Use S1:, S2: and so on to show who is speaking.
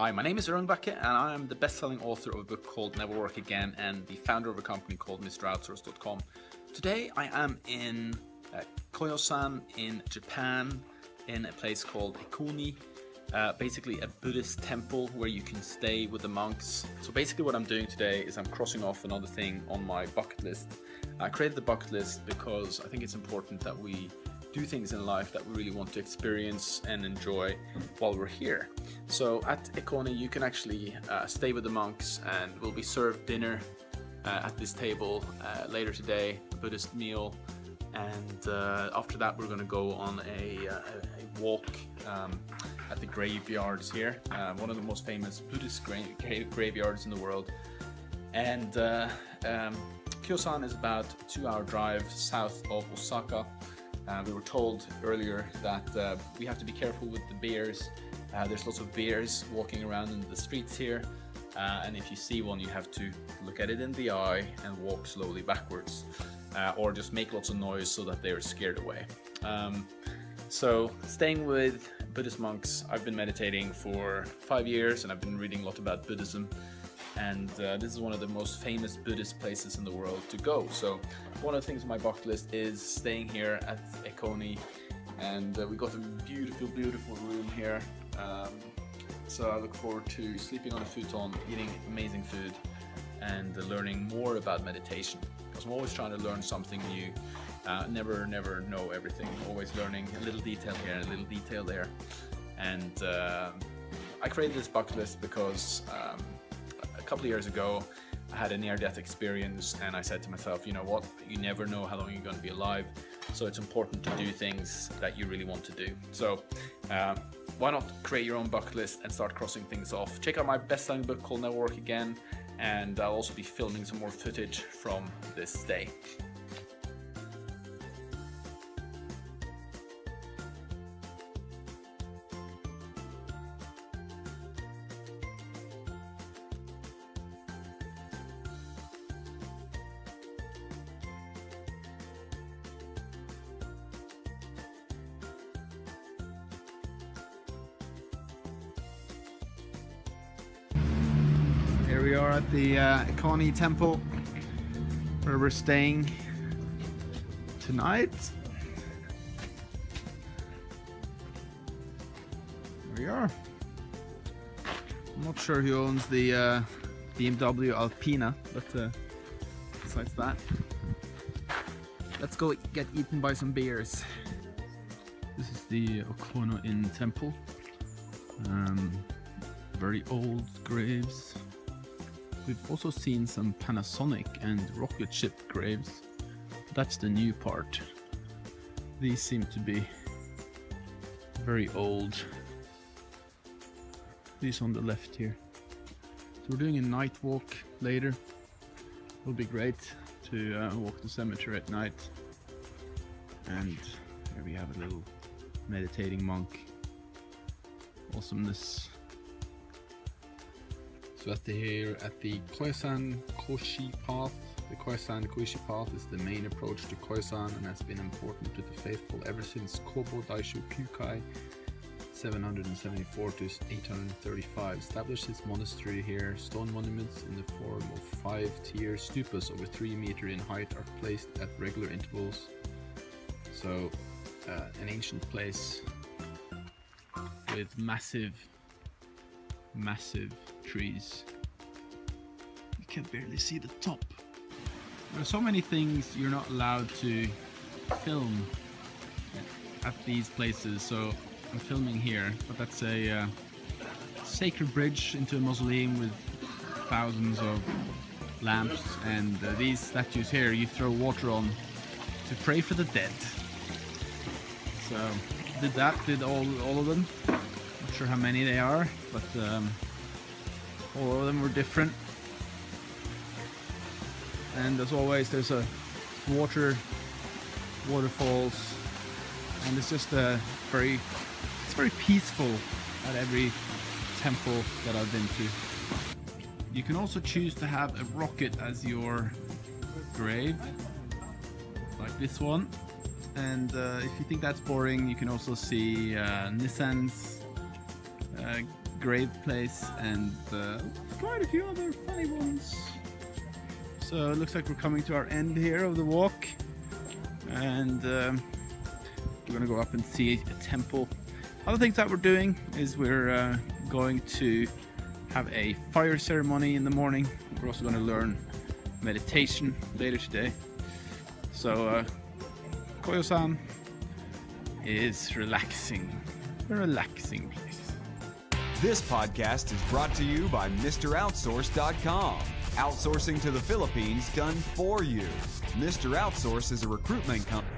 S1: Hi, my name is Erlend Bakke, and I am the best-selling author of a book called Never Work Again and the founder of a company called MrOutsource.com. Today I am in Koyosan in Japan, in a place called Ekoni, basically a Buddhist temple where you can stay with the monks. So basically what I'm doing today is I'm crossing off another thing on my bucket list. I created the bucket list because I think it's important that we do things in life that we really want to experience and enjoy while we're here. So at Ekoni you can actually stay with the monks, and we'll be served dinner at this table later today, a Buddhist meal, and after that we're going to go on a walk at the graveyards here, one of the most famous Buddhist graveyards in the world. And Kyosan is about a 2-hour drive south of Osaka. We were told earlier that we have to be careful with the bears. There's lots of bears walking around in the streets here, and if you see one you have to look at it in the eye and walk slowly backwards, or just make lots of noise so that they're scared away. So staying with Buddhist monks, I've been meditating for 5 years and I've been reading a lot about Buddhism, and this is one of the most famous Buddhist places in the world to go. So one of the things on my bucket list is staying here at Ekoni, and we got a beautiful room here. So I look forward to sleeping on a futon, eating amazing food, and learning more about meditation, because I'm always trying to learn something new. Never know everything, always learning a little detail here and a little detail there. And I created this bucket list because a couple of years ago I had a near-death experience, and I said to myself, you know what, you never know how long you're going to be alive, so it's important to do things that you really want to do. So why not create your own bucket list and start crossing things off? Check out my best-selling book called Never Work Again, and I'll also be filming some more footage from this day. Here we are at the Ekoni temple where we're staying tonight. Here we are. I'm not sure who owns the BMW Alpina, but besides that, let's go get eaten by some beers. This is the Ekoni temple. Very old graves. We've also seen some Panasonic and rocket ship graves. That's the new part. These seem to be very old. These on the left here. So we're doing a night walk later. It'll be great to walk the cemetery at night. And here we have a little meditating monk. Awesomeness. So here at the Koyosan Koshi path. The Koyosan Koshi path is the main approach to Koyosan and has been important to the faithful ever since Kobo Daisho Kyukai 774 to 835 established his monastery here. Stone monuments in the form of 5-tier stupas over 3 meters in height are placed at regular intervals. So an ancient place with massive trees. You can barely see the top. There are so many things you're not allowed to film at these places, so I'm filming here, but that's a sacred bridge into a mausoleum with thousands of lamps, and these statues here you throw water on to pray for the dead. So did all of them. Not sure how many they are, but all of them were different. And as always, there's a waterfalls, and it's just very peaceful at every temple that I've been to. You can also choose to have a rocket as your grave, like this one. And if you think that's boring, you can also see Nissan's
S2: grave place and quite a few other funny ones. So it looks like we're coming to our end here of the walk, and we're going to go up and see a temple. Other things that we're doing is we're going to have a fire ceremony in the morning. We're also going to learn meditation later today. So Koyo-san is relaxing. A relaxing place.
S3: This podcast is brought to you by MrOutsource.com. Outsourcing to the Philippines done for you. Mr. Outsource is a recruitment company.